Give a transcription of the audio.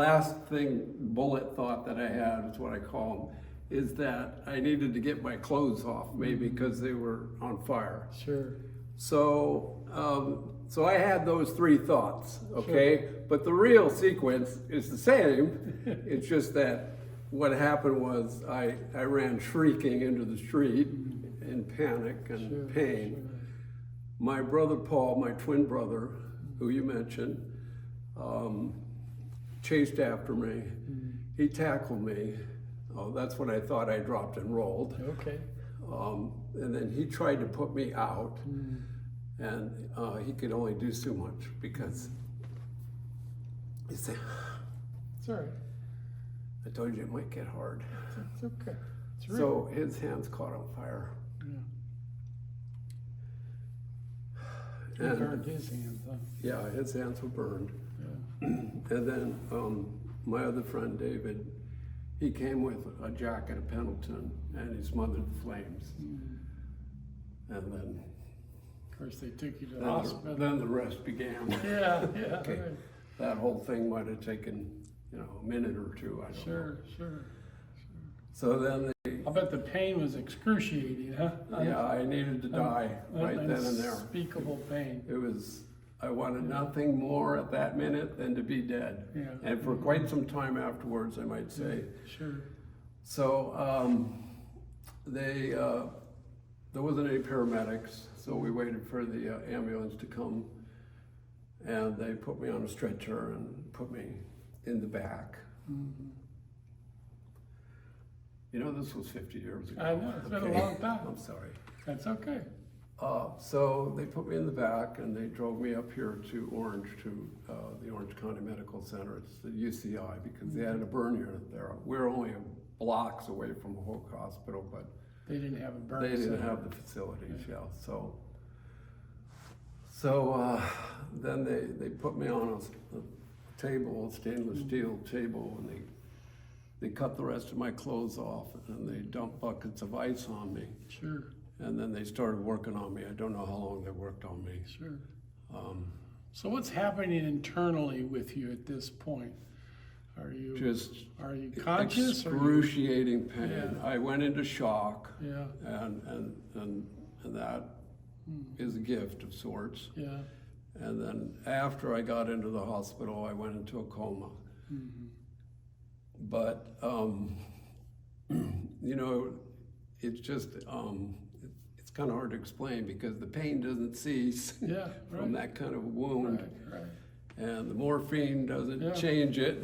Last thing, bullet thought that I had is what I call them, is that I needed to get my clothes off me because they were on fire. Sure. So I had those three thoughts, okay? But the real sequence is the same. It's just that what happened was I ran shrieking into the street in panic and pain. My brother Paul, my twin brother, who you mentioned, chased after me. He tackled me. Oh, that's when I thought I dropped and rolled. Okay. And then he tried to put me out, and he could only do so much because he said, It's all right. I told you it might get hard. It's okay. It's real. So his hands caught on fire. He And burned his hands, huh? yeah, his hands were burned. Yeah. And then my other friend David, he came with a jacket of Pendleton and he smothered the flames. And then, Of course, they took you to the hospital. then the rest began. Yeah, yeah. Okay. Right. That whole thing might have taken, a minute or two, I don't know. Sure. So then I bet the pain was excruciating, huh? yeah, I needed to die right then and there. Unspeakable pain. It was, I wanted nothing more at that minute than to be dead. Yeah. And for quite some time afterwards, I might say. Sure. So there wasn't any paramedics, so we waited for the ambulance to come, and they put me on a stretcher and put me in the back. This was 50 years ago. I know, it's been a long time. I'm sorry. That's okay. So they put me in the back and they drove me up here to Orange, to the Orange County Medical Center. It's the UCI because they had a burn unit there. We're only blocks away from Hoke Hospital, but They didn't have a burn. they didn't center. have the facilities, yeah. So then they put me on a table, a stainless steel table, and they cut the rest of my clothes off and they dumped buckets of ice on me. Sure. And then they started working on me. I don't know how long they worked on me. Sure. So what's happening internally with you at this point? Are you conscious? Excruciating pain. Yeah. I went into shock. Yeah. And that is a gift of sorts. Yeah. And then after I got into the hospital, I went into a coma. But it's just it's kind of hard to explain because the pain doesn't cease Yeah. from that kind of wound, Right. and the morphine doesn't Yeah. change it.